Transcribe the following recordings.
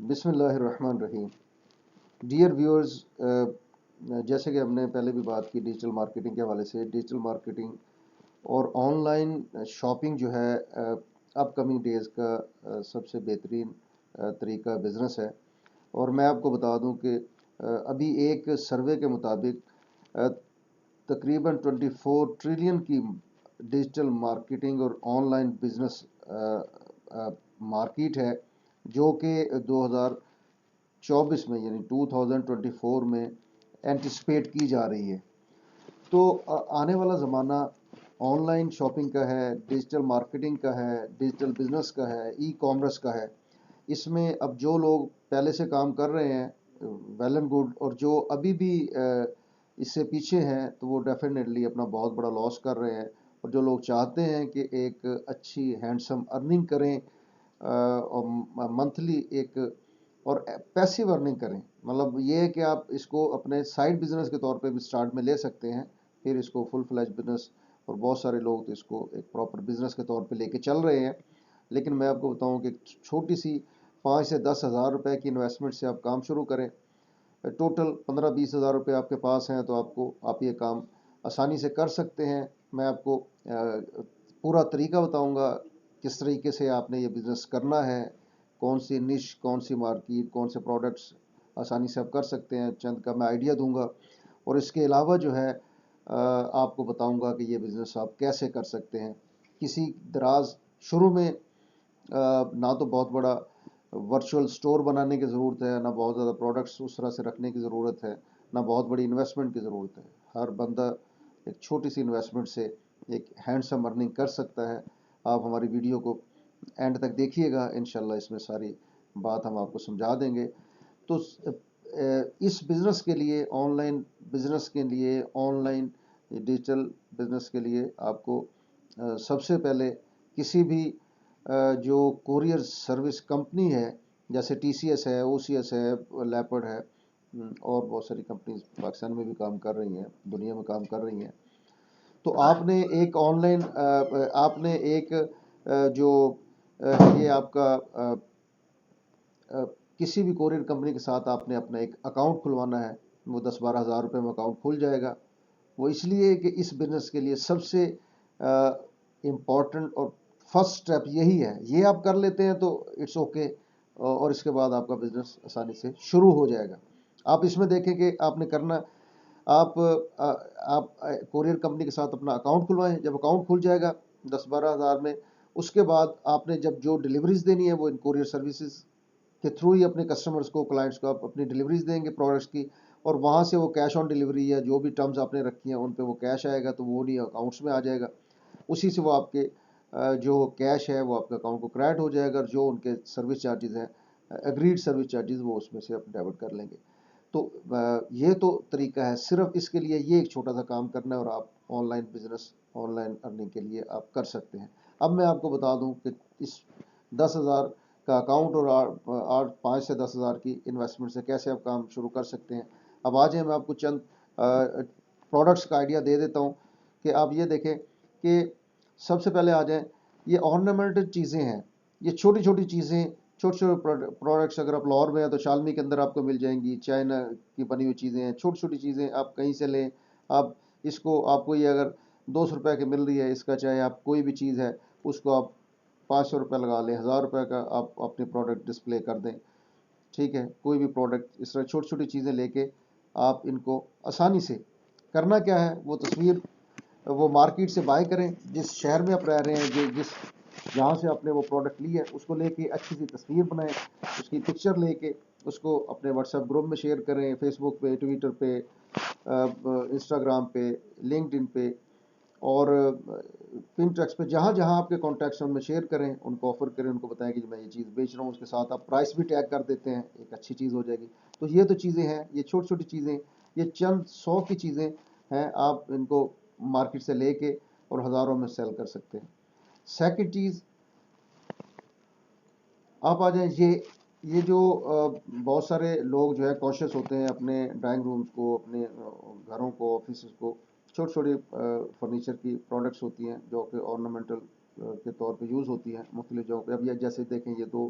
بسم اللہ الرحمن الرحیم. ڈیئر ویورز، جیسے کہ ہم نے پہلے بھی بات کی ڈیجیٹل مارکیٹنگ کے حوالے سے. ڈیجیٹل مارکیٹنگ اور آن لائن شاپنگ جو ہے اپ کمنگ ڈیز کا سب سے بہترین طریقہ بزنس ہے. اور میں آپ کو بتا دوں کہ ابھی ایک سروے کے مطابق تقریباً 24 ٹریلین کی ڈیجیٹل مارکیٹنگ اور آن لائن بزنس مارکیٹ ہے، جو کہ 2024 میں یعنی 2024 میں اینٹیسپیٹ کی جا رہی ہے. تو آنے والا زمانہ آن لائن شاپنگ کا ہے، ڈیجیٹل مارکیٹنگ کا ہے، ڈیجیٹل بزنس کا ہے، ای کامرس کا ہے. اس میں اب جو لوگ پہلے سے کام کر رہے ہیں ویل اینڈ گڈ، اور جو ابھی بھی اس سے پیچھے ہیں تو وہ ڈیفینیٹلی اپنا بہت بڑا لاس کر رہے ہیں. اور جو لوگ چاہتے ہیں کہ ایک اچھی ہینڈسم ارننگ کریں اور منتھلی ایک اور پیسیو ارننگ کریں، مطلب یہ ہے کہ آپ اس کو اپنے سائڈ بزنس کے طور پہ بھی سٹارٹ میں لے سکتے ہیں، پھر اس کو فل فلیج بزنس، اور بہت سارے لوگ تو اس کو ایک پراپر بزنس کے طور پہ لے کے چل رہے ہیں. لیکن میں آپ کو بتاؤں کہ چھوٹی سی 5 سے 10 ہزار روپے کی انویسٹمنٹ سے آپ کام شروع کریں. ٹوٹل 15-20 ہزار روپے آپ کے پاس ہیں تو آپ یہ کام آسانی سے کر سکتے ہیں. میں آپ کو پورا طریقہ بتاؤں گا کس طریقے سے آپ نے یہ بزنس کرنا ہے، کون سی نش، کون سی مارکیٹ، کون سے پروڈکٹس آسانی سے آپ کر سکتے ہیں. چند کا میں آئیڈیا دوں گا، اور اس کے علاوہ جو ہے آپ کو بتاؤں گا کہ یہ بزنس آپ کیسے کر سکتے ہیں. کسی دراز شروع میں نہ تو بہت بڑا ورچوئل سٹور بنانے کی ضرورت ہے، نہ بہت زیادہ پروڈکٹس اس طرح سے رکھنے کی ضرورت ہے، نہ بہت بڑی انویسٹمنٹ کی ضرورت ہے. ہر بندہ ایک چھوٹی سی انویسٹمنٹ سے ایک ہینڈسم ارننگ کر سکتا ہے. آپ ہماری ویڈیو کو اینڈ تک دیکھیے گا، انشاءاللہ اس میں ساری بات ہم آپ کو سمجھا دیں گے. تو اس بزنس کے لیے، آن لائن بزنس کے لیے، آن لائن ڈیجیٹل بزنس کے لیے آپ کو سب سے پہلے کسی بھی جو کوریئر سروس کمپنی ہے، جیسے ٹی سی ایس ہے، او سی ایس ہے، لیپرڈ ہے، اور بہت ساری کمپنیز پاکستان میں بھی کام کر رہی ہیں، دنیا میں کام کر رہی ہیں. تو آپ نے ایک آن لائن آپ نے ایک جو یہ آپ کا کسی بھی کوریئر کمپنی کے ساتھ آپ نے اپنا ایک اکاؤنٹ کھلوانا ہے. وہ 10-12 ہزار روپے میں اکاؤنٹ کھل جائے گا. وہ اس لیے کہ اس بزنس کے لیے سب سے امپورٹنٹ اور فرسٹ سٹیپ یہی ہے. یہ آپ کر لیتے ہیں تو اٹس اوکے، اور اس کے بعد آپ کا بزنس آسانی سے شروع ہو جائے گا. آپ اس میں دیکھیں کہ آپ نے کرنا، آپ کوریئر کمپنی کے ساتھ اپنا اکاؤنٹ کھلوائیں. جب اکاؤنٹ کھل جائے گا 10-12 ہزار میں، اس کے بعد آپ نے جب جو ڈلیوریز دینی ہے وہ ان کوریئر سروسز کے تھرو ہی اپنے کسٹمرز کو، کلائنٹس کو آپ اپنی ڈلیوریز دیں گے پروڈکٹس کی، اور وہاں سے وہ کیش آن ڈلیوری یا جو بھی ٹرمز آپ نے رکھی ہیں ان پہ وہ کیش آئے گا، تو وہ نہیں اکاؤنٹس میں آ جائے گا. اسی سے وہ آپ کے جو کیش ہے وہ آپ کے اکاؤنٹ کو کریڈٹ ہو جائے گا، اور جو ان کے سروس چارجز ہیں، ایگریڈ سروس چارجز، وہ اس میں سے آپ ڈیبٹ کر لیں گے. تو یہ تو طریقہ ہے. صرف اس کے لیے یہ ایک چھوٹا سا کام کرنا ہے، اور آپ on line business, on line earning کے لیے آپ کر سکتے ہیں. اب میں آپ کو بتا دوں کہ اس 10 ہزار کا اکاؤنٹ اور 5 سے 10 ہزار کی انویسٹمنٹ سے کیسے آپ کام شروع کر سکتے ہیں. اب آ جائیں، میں آپ کو چند پروڈکٹس کا آئیڈیا دے دیتا ہوں کہ آپ یہ دیکھیں کہ سب سے پہلے آ جائیں. یہ آرنامنٹل چیزیں ہیں، یہ چھوٹی چھوٹی چیزیں، چھوٹے چھوٹے پروڈکٹس. اگر آپ لاہور میں ہیں تو شالمی کے اندر آپ کو مل جائیں گی. چائنا کی بنی ہوئی چیزیں ہیں، چھوٹی چھوٹی چیزیں آپ کہیں سے لیں. آپ کو یہ اگر 200 روپے کی مل رہی ہے اس کا، چاہے آپ کوئی بھی چیز ہے اس کو آپ 500 روپے لگا لیں، 1000 روپے کا آپ اپنے پروڈکٹ ڈسپلے کر دیں. ٹھیک ہے، کوئی بھی پروڈکٹ اس طرح چھوٹی چھوٹی چیزیں لے کے آپ ان کو آسانی سے کرنا کیا ہے، وہ تصویر وہ مارکیٹ سے بائی کریں. جس شہر میں آپ رہ رہے ہیں، جہاں سے آپ نے وہ پروڈکٹ لی ہے، اس کو لے کے اچھی سی تصویر بنائیں، اس کی پکچر لے کے اس کو اپنے واٹس ایپ گروپ میں شیئر کریں، فیس بک پہ، ٹویٹر پہ، انسٹاگرام پہ، لنکڈ ان پہ، اور پنٹریکس پہ. جہاں جہاں آپ کے کانٹیکٹس ہیں ان میں شیئر کریں، ان کو آفر کریں، ان کو بتائیں کہ میں یہ چیز بیچ رہا ہوں. اس کے ساتھ آپ پرائس بھی ٹیگ کر دیتے ہیں، ایک اچھی چیز ہو جائے گی. تو یہ تو چیزیں ہیں، یہ چھوٹی چھوٹی چیزیں، یہ چند 100 کی چیزیں ہیں. آپ ان کو مارکیٹ سے لے کے اور ہزاروں میں سیل کر سکتے ہیں. سیکنڈ چیز آپ آ جائیں. یہ جو بہت سارے لوگ جو ہے کانشیس ہوتے ہیں اپنے ڈرائنگ رومز کو، اپنے گھروں کو، آفیسز کو. چھوٹی چھوٹی فرنیچر کی پروڈکٹس ہوتی ہیں جو کہ آرنامنٹل کے طور پہ یوز ہوتی ہیں مختلف جگہوں پہ. اب یہ جیسے دیکھیں، یہ دو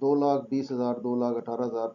2,20,000 2,18,000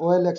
OLX